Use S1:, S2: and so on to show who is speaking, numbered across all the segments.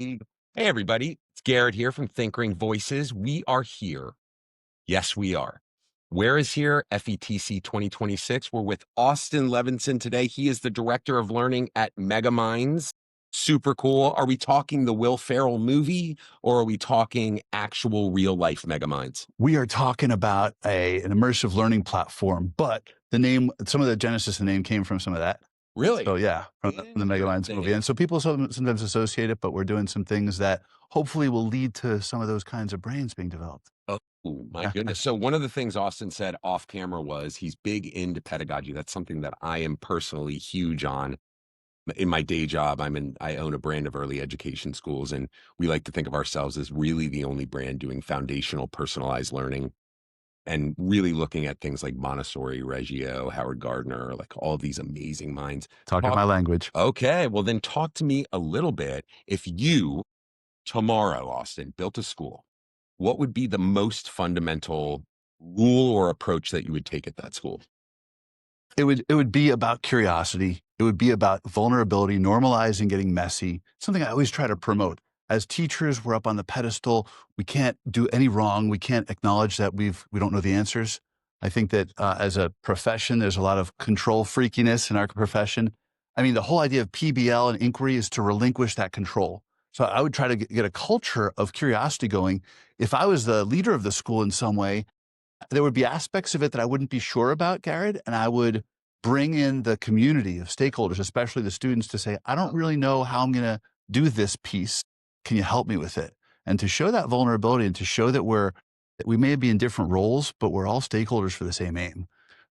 S1: Hey, everybody. It's Garrett here from Think Ring Voices. We are here. Yes, we are. Where is here? FETC 2026. We're with Austin Levinson today. He is the director of learning at MegaMinds. Super cool. Are we talking the Will Ferrell movie or are we talking actual real life MegaMinds?
S2: We are talking about an immersive learning platform, but the name, some of the genesis of the name came from some of that.
S1: Really?
S2: So yeah, from the MegaMinds movie. And so people sometimes associate it, but we're doing some things that hopefully will lead to some of those kinds of brains being developed.
S1: Oh, my goodness. So one of the things Austin said off camera was he's big into pedagogy. That's something that I am personally huge on. In my day job, I own a brand of early education schools, and we like to think of ourselves as really the only brand doing foundational personalized learning and really looking at things like Montessori, Reggio, Howard Gardner, like all of these amazing minds.
S2: Talking my language.
S1: Okay, well then talk to me a little bit. If you tomorrow, Austin, built a school, what would be the most fundamental rule or approach that you would take at that school?
S2: It would be about curiosity. It would be about vulnerability, normalizing getting messy, something I always try to promote. As teachers, we're up on the pedestal. We can't do any wrong. We can't acknowledge that we don't know the answers. I think that as a profession, there's a lot of control freakiness in our profession. I mean, the whole idea of PBL and inquiry is to relinquish that control. So I would try to get a culture of curiosity going. If I was the leader of the school in some way, there would be aspects of it that I wouldn't be sure about, Garrett, and I would bring in the community of stakeholders, especially the students, to say, I don't really know how I'm going to do this piece. Can you help me with it? And to show that vulnerability and to show that we may be in different roles, but we're all stakeholders for the same aim.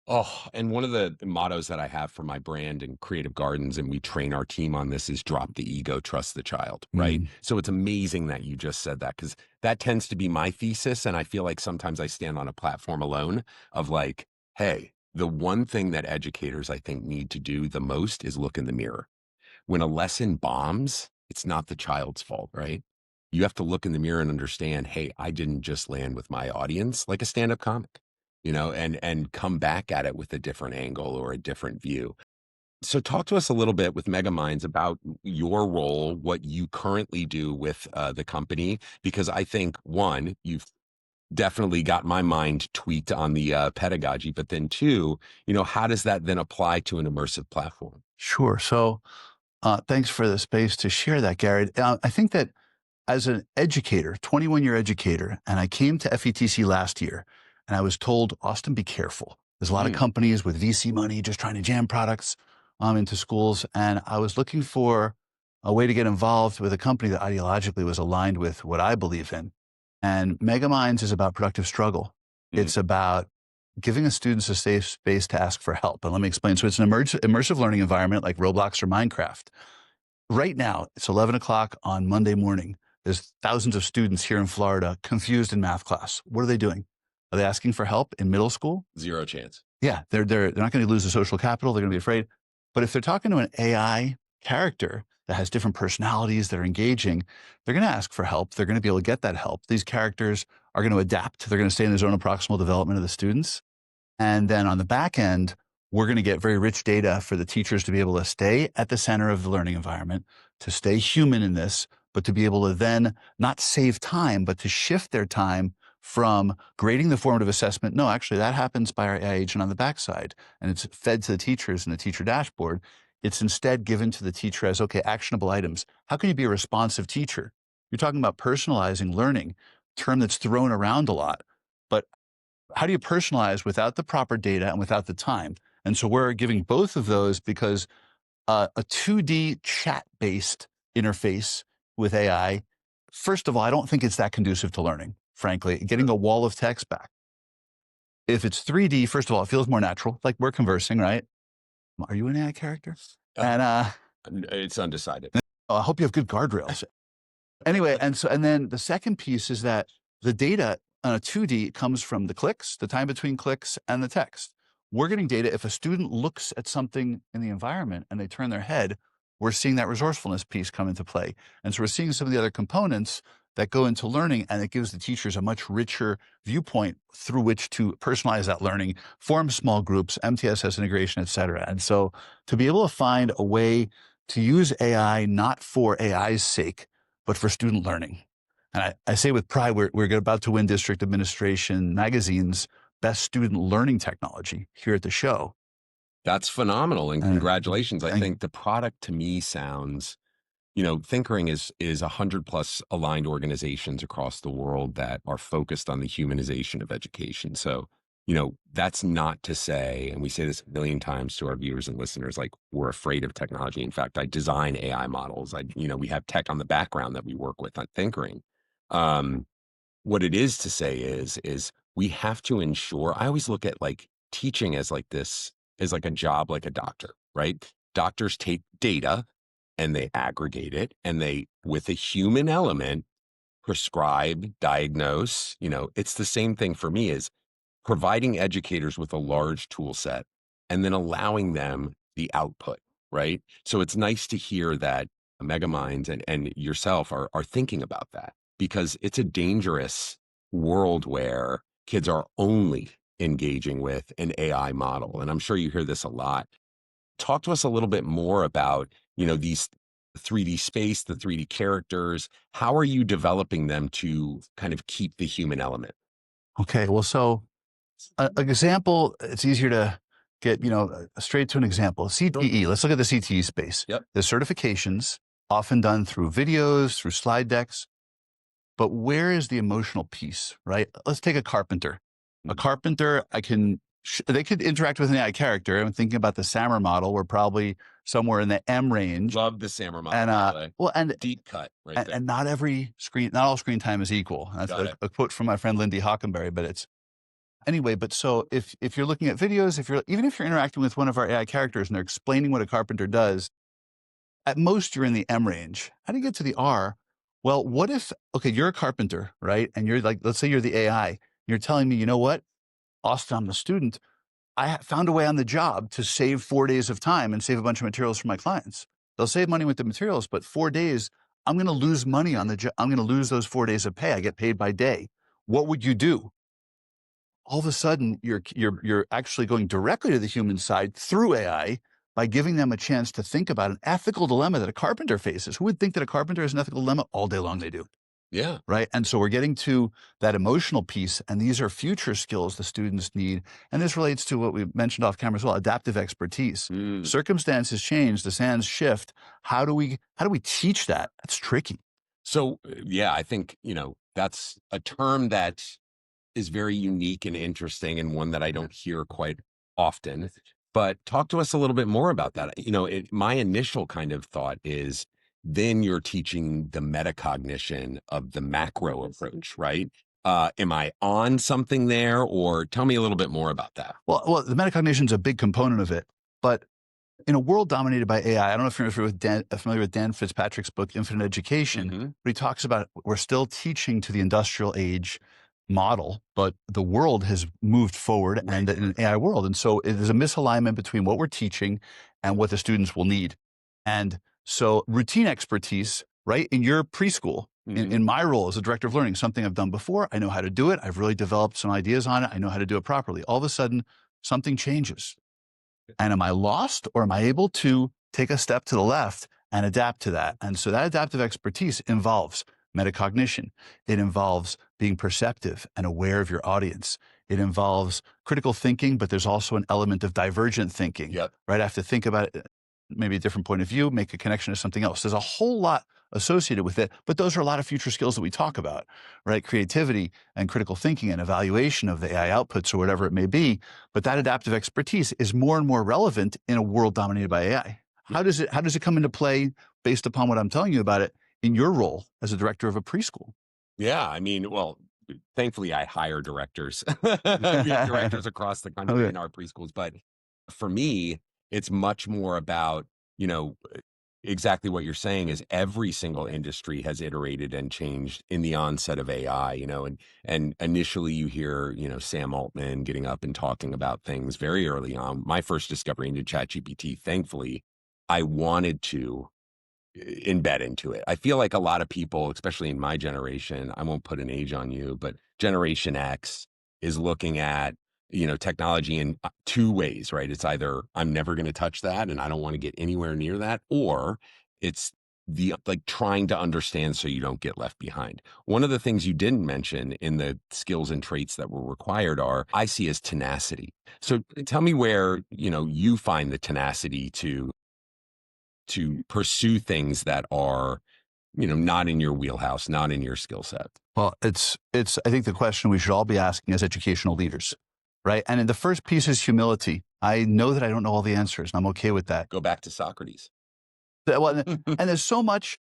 S1: Oh, and one of the mottos that I have for my brand and Creative Gardens, and we train our team on this, is drop the ego, trust the child, right? So it's amazing that you just said that, because that tends to be my thesis. And I feel like sometimes I stand on a platform alone of like, hey, the one thing that educators I think need to do the most is look in the mirror. When a lesson bombs, it's not the child's fault, right? You have to look in the mirror and understand, hey, I didn't just land with my audience like a stand-up comic, and come back at it with a different angle or a different view. So talk to us a little bit with MegaMinds about your role, what you currently do with the company, because I think, one, you've definitely got my mind tweaked on the pedagogy, but then two, how does that then apply to an immersive platform?
S2: Sure. So thanks for the space to share that, Garrett. I think that as an educator, 21-year educator, and I came to FETC last year, and I was told, Austin, be careful. There's a lot of companies with VC money just trying to jam products into schools. And I was looking for a way to get involved with a company that ideologically was aligned with what I believe in. And MegaMinds is about productive struggle. It's about giving the students a safe space to ask for help. And let me explain. So it's an immersive learning environment like Roblox or Minecraft. Right now, it's 11 o'clock on Monday morning. There's thousands of students here in Florida confused in math class. What are they doing? Are they asking for help in middle school?
S1: Zero chance.
S2: Yeah, they're not going to lose the social capital. They're going to be afraid. But if they're talking to an AI character that has different personalities that are engaging, they're going to ask for help. They're going to be able to get that help. These characters are going to adapt. They're going to stay in the zone of proximal development of the students. And then on the back end, we're going to get very rich data for the teachers to be able to stay at the center of the learning environment, to stay human in this, but to be able to then not save time, but to shift their time from grading the formative assessment. No, actually, that happens by our AI agent on the backside, and it's fed to the teachers in the teacher dashboard. It's instead given to the teacher as, okay, actionable items. How can you be a responsive teacher? You're talking about personalizing learning, term that's thrown around a lot, but how do you personalize without the proper data and without the time? And so we're giving both of those because a 2D chat-based interface with AI, first of all, I don't think it's that conducive to learning, frankly, getting a wall of text back. If it's 3D, first of all, it feels more natural, like we're conversing, right? Are you an AI character? And
S1: It's undecided.
S2: I hope you have good guardrails. Anyway, and then the second piece is that the data on a 2D comes from the clicks, the time between clicks, and the text. We're getting data if a student looks at something in the environment and they turn their head, we're seeing that resourcefulness piece come into play. And so we're seeing some of the other components that go into learning, and it gives the teachers a much richer viewpoint through which to personalize that learning, form small groups, MTSS integration, et cetera. And so to be able to find a way to use AI not for AI's sake, but for student learning. And I say with pride, we're about to win District Administration Magazine's Best Student Learning Technology here at the show.
S1: That's phenomenal, and congratulations. I
S2: Thank you.
S1: think the product to me sounds, Thinkering is 100 plus aligned organizations across the world that are focused on the humanization of education. So, that's not to say, and we say this a million times to our viewers and listeners, like we're afraid of technology. In fact, I design AI models. We have tech on the background that we work with on Thinkering. Um, what it is to say is we have to ensure. I always look at like teaching as like this, as like a job, like a doctor, right? Doctors take data and they aggregate it and they, with a human element, prescribe, diagnose. It's the same thing for me, is providing educators with a large tool set and then allowing them the output, right? So it's nice to hear that MegaMinds and yourself are thinking about that, because it's a dangerous world where kids are only engaging with an AI model. And I'm sure you hear this a lot. Talk to us a little bit more about, these 3D space, the 3D characters. How are you developing them to kind of keep the human element?
S2: Okay, well, so an example, it's easier to get, straight to an example. CTE, let's look at the CTE space.
S1: Yep.
S2: The certifications, often done through videos, through slide decks, but where is the emotional piece, right? Let's take a carpenter. A carpenter, they could interact with an AI character. I'm thinking about the Sammer model. We're probably somewhere in the M range.
S1: Love the Sammer model,
S2: And
S1: by the way.
S2: well, and
S1: Deep cut right there.
S2: and not all screen time is equal. That's
S1: Got it.
S2: a quote from my friend Lindy Hockenberry, but it's anyway. But so if you're looking at videos, even if you're interacting with one of our AI characters and they're explaining what a carpenter does, at most you're in the M range. How do you get to the R? Well, what if, okay, you're a carpenter, right? And you're like, let's say you're the AI. You're telling me, you know what, Austin, I'm the student. Found a way on the job to save 4 days of time and save a bunch of materials for my clients. They'll save money with the materials, but 4 days, I'm going to lose money on the job. I'm going to lose those 4 days of pay. I get paid by day. What would you do? All of a sudden, you're actually going directly to the human side through AI by giving them a chance to think about an ethical dilemma that a carpenter faces. Who would think that a carpenter has an ethical dilemma? All day long they do.
S1: Yeah.
S2: Right. And so we're getting to that emotional piece, and these are future skills the students need. And this relates to what we mentioned off camera as well, adaptive expertise. Circumstances change, the sands shift. How do we teach that? That's tricky.
S1: So, yeah, I think, that's a term that is very unique and interesting, and one that I don't hear quite often. But talk to us a little bit more about that. My initial kind of thought is, then you're teaching the metacognition of the macro approach, right? Am I on something there, or tell me a little bit more about that?
S2: Well, the metacognition is a big component of it, but in a world dominated by AI, I don't know if you're familiar with Dan Fitzpatrick's book, Infinite Education, but he talks about we're still teaching to the industrial age model, but the world has moved forward and in an AI world. And so there's a misalignment between what we're teaching and what the students will need. And so routine expertise, right? In your preschool, in my role as a director of learning, something I've done before, I know how to do it. I've really developed some ideas on it. I know how to do it properly. All of a sudden, something changes. And am I lost, or am I able to take a step to the left and adapt to that? And so that adaptive expertise involves metacognition. It involves being perceptive and aware of your audience. It involves critical thinking, but there's also an element of divergent thinking.
S1: Yep.
S2: Right? I have to think about it, maybe a different point of view, make a connection to something else. There's a whole lot associated with it, but those are a lot of future skills that we talk about, right? Creativity and critical thinking and evaluation of the AI outputs or whatever it may be. But that adaptive expertise is more and more relevant in a world dominated by AI. How does it come into play based upon what I'm telling you about it in your role as a director of a preschool?
S1: Yeah, I mean, well, thankfully I hire directors. We have directors across the country in our preschools, but for me, it's much more about, exactly what you're saying, is every single industry has iterated and changed in the onset of AI, and initially you hear, Sam Altman getting up and talking about things very early on. My first discovery into ChatGPT, thankfully, I wanted to embed into it. I feel like a lot of people, especially in my generation, I won't put an age on you, but Generation X is looking at, technology in two ways, right? It's either I'm never going to touch that and I don't want to get anywhere near that, or it's the like trying to understand so you don't get left behind. One of the things you didn't mention in the skills and traits that were required are I see as tenacity. So tell me where, you find the tenacity to pursue things that are, not in your wheelhouse, not in your skill set.
S2: Well, I think the question we should all be asking as educational leaders, right? And the first piece is humility. I know that I don't know all the answers, and I'm okay with that.
S1: Go back to Socrates.
S2: Well, and there's so much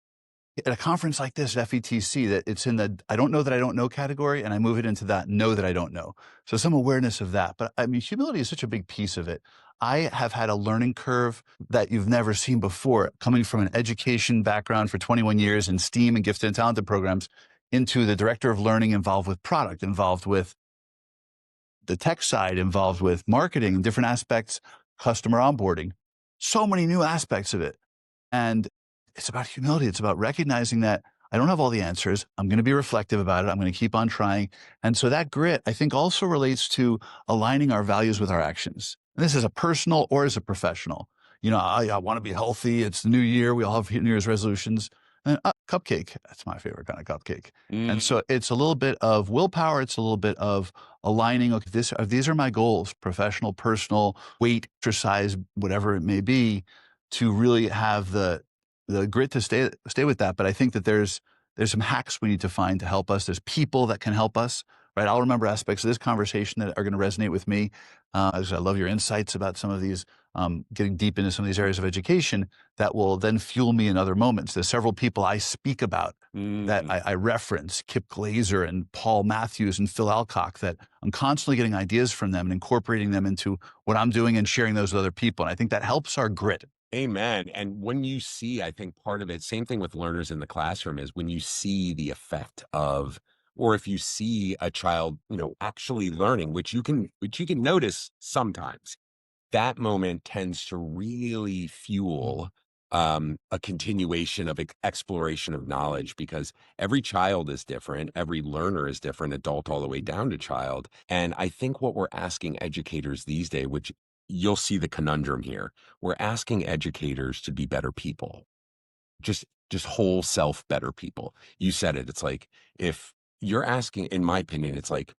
S2: at a conference like this at FETC that it's in the I don't know that I don't know category, and I move it into that know that I don't know. So some awareness of that. But I mean, humility is such a big piece of it. I have had a learning curve that you've never seen before, coming from an education background for 21 years in STEAM and gifted and talented programs into the director of learning involved with product, involved with the tech side, involved with marketing and different aspects, customer onboarding, so many new aspects of it. And it's about humility. It's about recognizing that I don't have all the answers. I'm going to be reflective about it. I'm going to keep on trying. And so that grit, I think, also relates to aligning our values with our actions. And this is a personal or as a professional. I want to be healthy. It's the new year. We all have New Year's resolutions. And cupcake. That's my favorite kind of cupcake. And so it's a little bit of willpower. It's a little bit of aligning. Okay, these are my goals: professional, personal, weight, exercise, whatever it may be, to really have the grit to stay with that. But I think that there's some hacks we need to find to help us. There's people that can help us, right? I'll remember aspects of this conversation that are going to resonate with me. As I love your insights about some of these, getting deep into some of these areas of education that will then fuel me in other moments. There's several people I speak about that I reference, Kip Glaser and Paul Matthews and Phil Alcock, that I'm constantly getting ideas from them and incorporating them into what I'm doing and sharing those with other people. And I think that helps our grit.
S1: Amen. And when you see, I think part of it, same thing with learners in the classroom, is when you see the effect of, or if you see a child, actually learning, which you can notice sometimes, that moment tends to really fuel a continuation of exploration of knowledge, because every child is different. Every learner is different, adult all the way down to child. And I think what we're asking educators these days, which you'll see the conundrum here, we're asking educators to be better people, just whole self better people. You said it. It's like, if you're asking, in my opinion, it's like,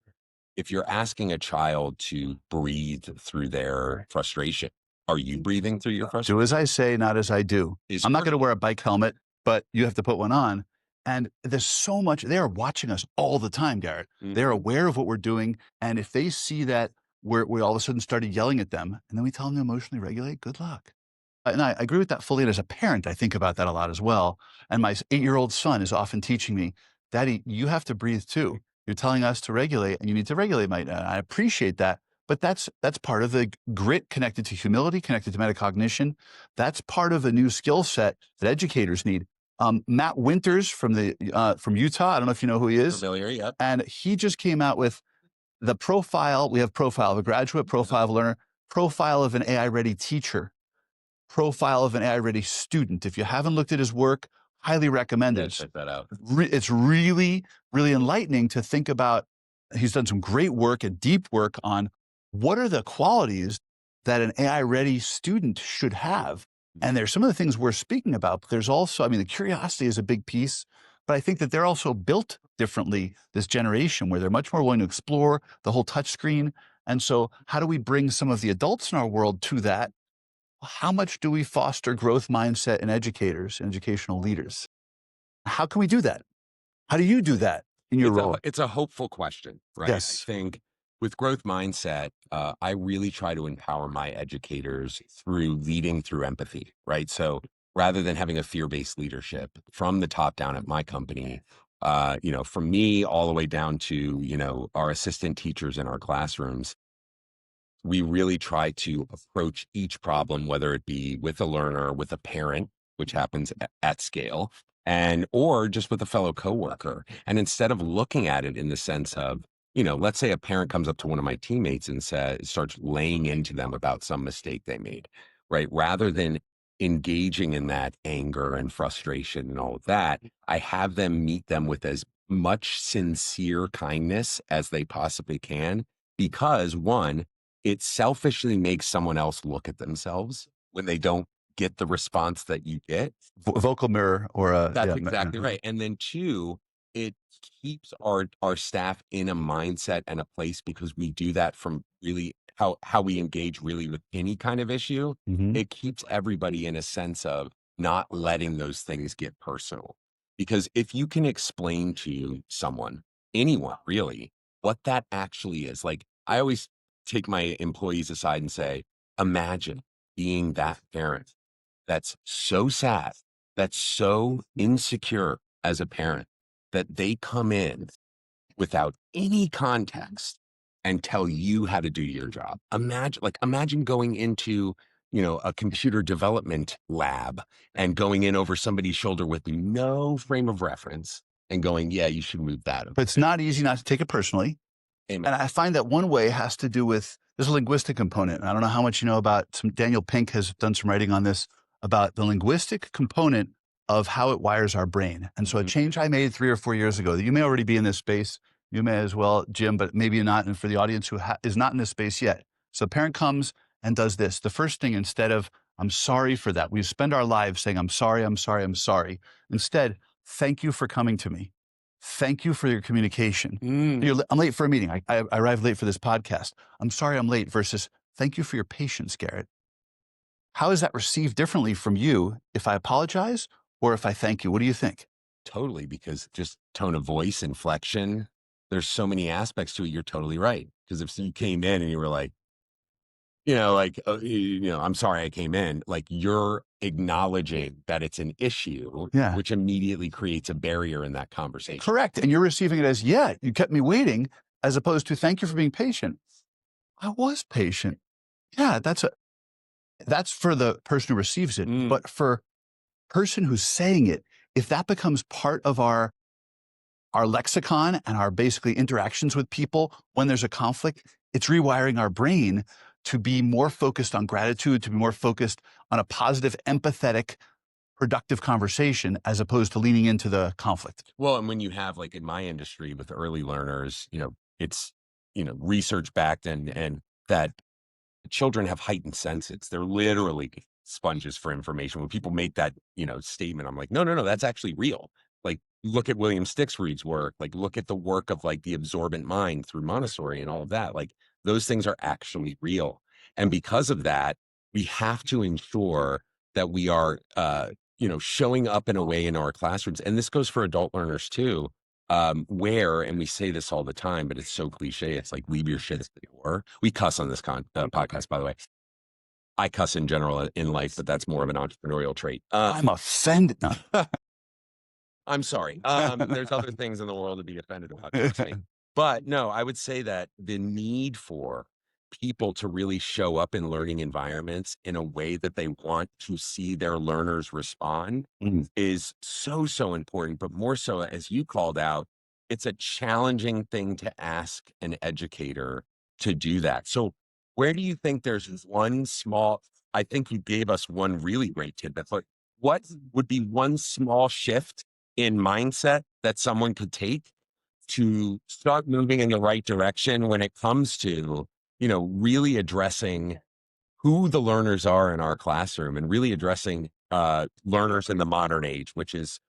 S1: if you're asking a child to breathe through their frustration, are you breathing through your frustration?
S2: Do as I say, not as I do. I'm not going to wear a bike helmet, but you have to put one on. And there's so much, they are watching us all the time, Garrett. They're aware of what we're doing. And if they see that we all of a sudden started yelling at them, and then we tell them to emotionally regulate, good luck. And I agree with that fully. And as a parent, I think about that a lot as well. And my 8-year-old son is often teaching me, Daddy, you have to breathe too. You're telling us to regulate, and you need to regulate. I appreciate that. But that's part of the grit connected to humility, connected to metacognition. That's part of a new skill set that educators need. Matt Winters from Utah, I don't know if you know who he is.
S1: Familiar, yep.
S2: And he just came out with the profile. We have profile of a graduate, profile of a learner, profile of an AI-ready teacher, profile of an AI-ready student. If you haven't looked at his work, highly recommend it.
S1: Check that out.
S2: It's really, really enlightening to think about. He's done some great work and deep work on what are the qualities that an AI-ready student should have. And there's some of the things we're speaking about, but there's also, the curiosity is a big piece, but I think that they're also built differently, this generation, where they're much more willing to explore the whole touch screen. And so how do we bring some of the adults in our world to that? How much do we foster growth mindset in educators and educational leaders? How can we do that? How do you do that in your role?
S1: It's a hopeful question, right?
S2: Yes.
S1: I think with growth mindset, I really try to empower my educators through leading through empathy, right? So rather than having a fear-based leadership from the top down at my company, from me all the way down to, our assistant teachers in our classrooms, we really try to approach each problem, whether it be with a learner, with a parent, which happens at scale, or just with a fellow coworker. And instead of looking at it in the sense of, let's say a parent comes up to one of my teammates and starts laying into them about some mistake they made, right? Rather than engaging in that anger and frustration and all of that, I have them meet them with as much sincere kindness as they possibly can, because one, it selfishly makes someone else look at themselves when they don't get the response that you get.
S2: Vocal mirror or a,
S1: That's
S2: yeah.
S1: exactly right. And then two, it keeps our staff in a mindset and a place, because we do that from really how we engage really with any kind of issue.
S2: Mhm.
S1: It keeps everybody in a sense of not letting those things get personal. Because if you can explain to someone, anyone really, what that actually is, like I always take my employees aside and say, imagine being that parent that's so sad, that's so insecure as a parent, that they come in without any context and tell you how to do your job. Imagine going into, a computer development lab and going in over somebody's shoulder with no frame of reference and going, yeah, you should move that.
S2: But it's not easy not to take it personally.
S1: Amen.
S2: And I find that one way has to do with, there's a linguistic component. And I don't know how much you know about Daniel Pink has done some writing on this, about the linguistic component of how it wires our brain. And so a change I made 3 or 4 years ago, that you may already be in this space, you may as well, Jim, but maybe not. And for the audience who is not in this space yet. So a parent comes and does this. The first thing, instead of, I'm sorry for that, we spend our lives saying, I'm sorry, I'm sorry, I'm sorry. Instead, thank you for coming to me. Thank you for your communication. I'm late for a meeting. I arrived late for this podcast. I'm sorry I'm late versus thank you for your patience, Garrett. How is that received differently from you if I apologize or if I thank you? What do you think?
S1: Totally, because just tone of voice, inflection, there's so many aspects to it. You're totally right. Because if you came in and you were like, I'm sorry I came in, like you're acknowledging that it's an issue,
S2: Yeah.
S1: which immediately creates a barrier in that conversation.
S2: Correct. And you're receiving it as, yeah, you kept me waiting, as opposed to thank you for being patient. I was patient. Yeah, that's for the person who receives it. But for person who's saying it, if that becomes part of our lexicon and our basically interactions with people when there's a conflict, it's rewiring our brain to be more focused on gratitude, to be more focused on a positive, empathetic, productive conversation, as opposed to leaning into the conflict.
S1: Well, and when you have, like in my industry with early learners, it's, research backed, and that children have heightened senses. They're literally sponges for information. When people make that, statement, I'm like, no, no, no, that's actually real. Like, look at William Stixfried's work. Like, look at the work of like the absorbent mind through Montessori and all of that. Like, those things are actually real. And because of that, we have to ensure that we are, showing up in a way in our classrooms. And this goes for adult learners too, where, and we say this all the time, but it's so cliche. It's like, leave your shit at the door. We cuss on this podcast, by the way. I cuss in general in life, but that's more of an entrepreneurial trait.
S2: I'm offended. No.
S1: I'm sorry. There's other things in the world to be offended about. Trust me. But no, I would say that the need for people to really show up in learning environments in a way that they want to see their learners respond is so, so important. But more so, as you called out, it's a challenging thing to ask an educator to do that. So where do you think there's one small, I think you gave us one really great tidbit, but what would be one small shift in mindset that someone could take to start moving in the right direction when it comes to, really addressing who the learners are in our classroom and really addressing learners in the modern age, which is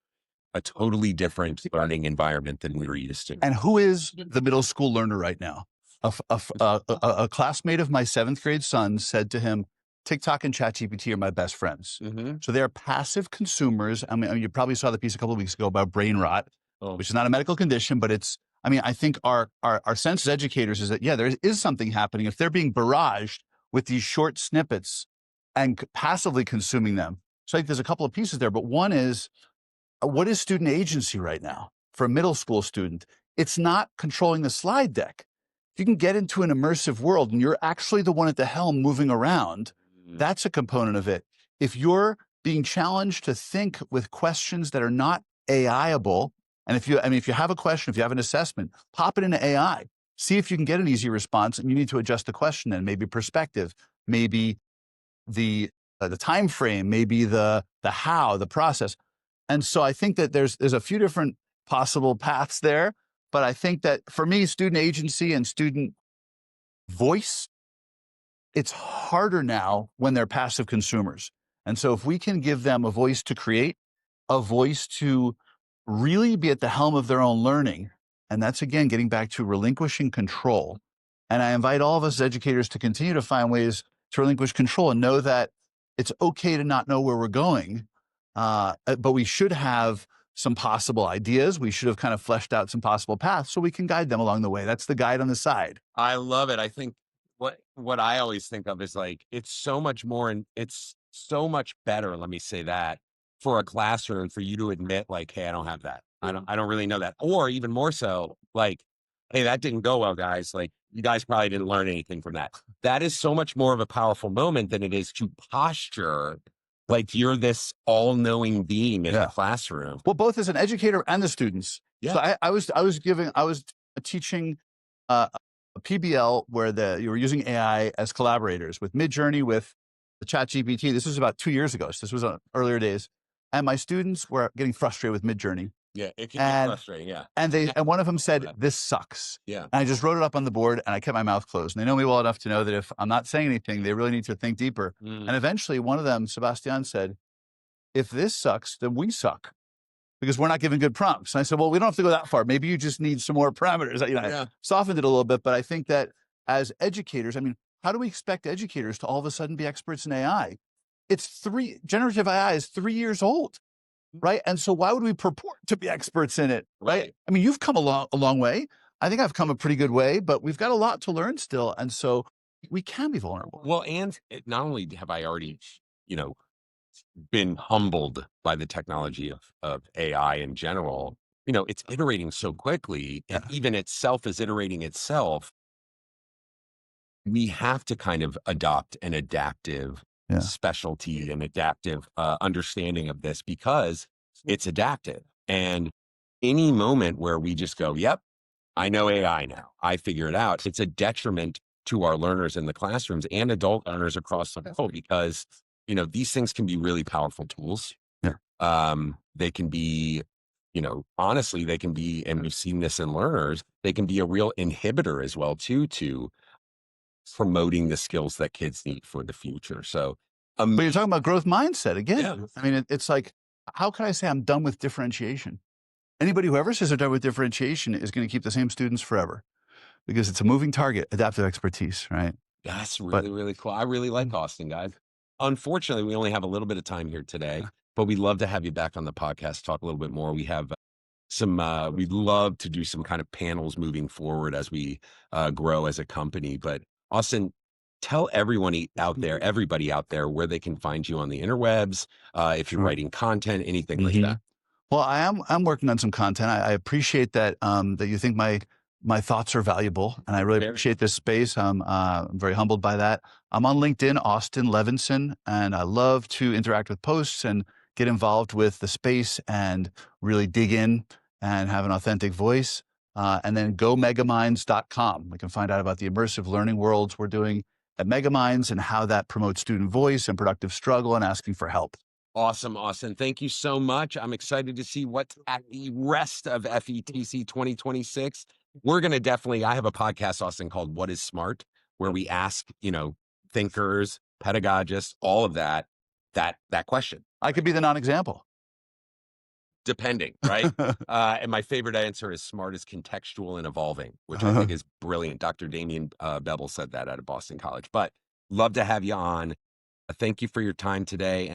S1: a totally different learning environment than we were used to.
S2: And who is the middle school learner right now? A classmate of my 7th grade son said to him, TikTok and ChatGPT are my best friends. So they're passive consumers. I mean, you probably saw the piece a couple of weeks ago about brain rot, which is not a medical condition, but I think our sense as educators is that, yeah, there is something happening. If they're being barraged with these short snippets and passively consuming them. So I think there's a couple of pieces there, but one is, what is student agency right now for a middle school student? It's not controlling the slide deck. If you can get into an immersive world and you're actually the one at the helm moving around, that's a component of it. If you're being challenged to think with questions that are not AI-able, and if you have a question, if you have an assessment, pop it into AI. See if you can get an easy response, and you need to adjust the question then, maybe perspective, maybe the time frame, maybe the how, the process. And so I think that there's a few different possible paths there, but I think that for me, student agency and student voice, it's harder now when they're passive consumers. And so if we can give them a voice to create, a voice to really be at the helm of their own learning, and that's again getting back to relinquishing control. And I invite all of us as educators to continue to find ways to relinquish control and know that it's okay to not know where we're going, but we should have some possible ideas. We should have kind of fleshed out some possible paths so we can guide them along the way. That's the guide on the side.
S1: I love it. I think what I always think of is like it's so much more and it's so much better, let me say that, for a classroom for you to admit like, hey, I don't have that. I don't really know that. Or even more so, like, hey, that didn't go well, guys. Like you guys probably didn't learn anything from that. That is so much more of a powerful moment than it is to posture like you're this all-knowing being in the classroom.
S2: Well, both as an educator and the students.
S1: Yeah.
S2: So I was teaching a PBL where you were using AI as collaborators with Midjourney, with the Chat GPT. This was about 2 years ago. So this was on earlier days. And my students were getting frustrated with Midjourney.
S1: Yeah, it can be frustrating. Yeah.
S2: And one of them said, "This sucks."
S1: Yeah.
S2: And I just wrote it up on the board and I kept my mouth closed. And they know me well enough to know that if I'm not saying anything, they really need to think deeper. And eventually one of them, Sebastian, said, "If this sucks, then we suck because we're not giving good prompts." And I said, "Well, we don't have to go that far. Maybe you just need some more parameters." I softened it a little bit, but I think that as educators, I mean, how do we expect educators to all of a sudden be experts in AI? Generative AI is 3 years old. Right. And so why would we purport to be experts in it? Right. I mean, you've come a long way. I think I've come a pretty good way, but we've got a lot to learn still. And so we can be vulnerable.
S1: Well, and not only have I already, you know, been humbled by the technology of AI in general, you know, it's iterating so quickly and even itself is iterating itself. We have to kind of adopt an adaptive specialty and adaptive understanding of this because it's adaptive. And any moment where we just go, yep, I know AI now, I figure it out, it's a detriment to our learners in the classrooms and adult learners across the whole because, you know, these things can be really powerful tools. They can be, you know, honestly, they can be, and we've seen this in learners, they can be a real inhibitor as well, too, to promoting the skills that kids need for the future. So,
S2: but you're talking about growth mindset again. I mean, it's like, how can I say I'm done with differentiation? Anybody who ever says they're done with differentiation is going to keep the same students forever because it's a moving target, adaptive expertise, right?
S1: That's really cool. I really like Austin, guys. Unfortunately, we only have a little bit of time here today, but we'd love to have you back on the podcast, talk a little bit more. We have we'd love to do some kind of panels moving forward as we grow as a company. But Austin, tell everybody out there where they can find you on the interwebs, if you're writing content, anything like that.
S2: Well, I'm working on some content. I appreciate that that you think my thoughts are valuable, and I really appreciate this space. I'm very humbled by that. I'm on LinkedIn, Austin Levinson, and I love to interact with posts and get involved with the space and really dig in and have an authentic voice. And then go megaminds.com. We can find out about the immersive learning worlds we're doing at MegaMinds and how that promotes student voice and productive struggle and asking for help.
S1: Awesome, Austin. Thank you so much. I'm excited to see what's at the rest of FETC 2026. We're going to definitely, I have a podcast, Austin, called What is Smart, where we ask, you know, thinkers, pedagogists, all of that question.
S2: I could be the non-example.
S1: Depending, right? And my favorite answer is smart is contextual and evolving, which I think is brilliant. Dr. Damien Bevel said that out of Boston College. But love to have you on. Thank you for your time today.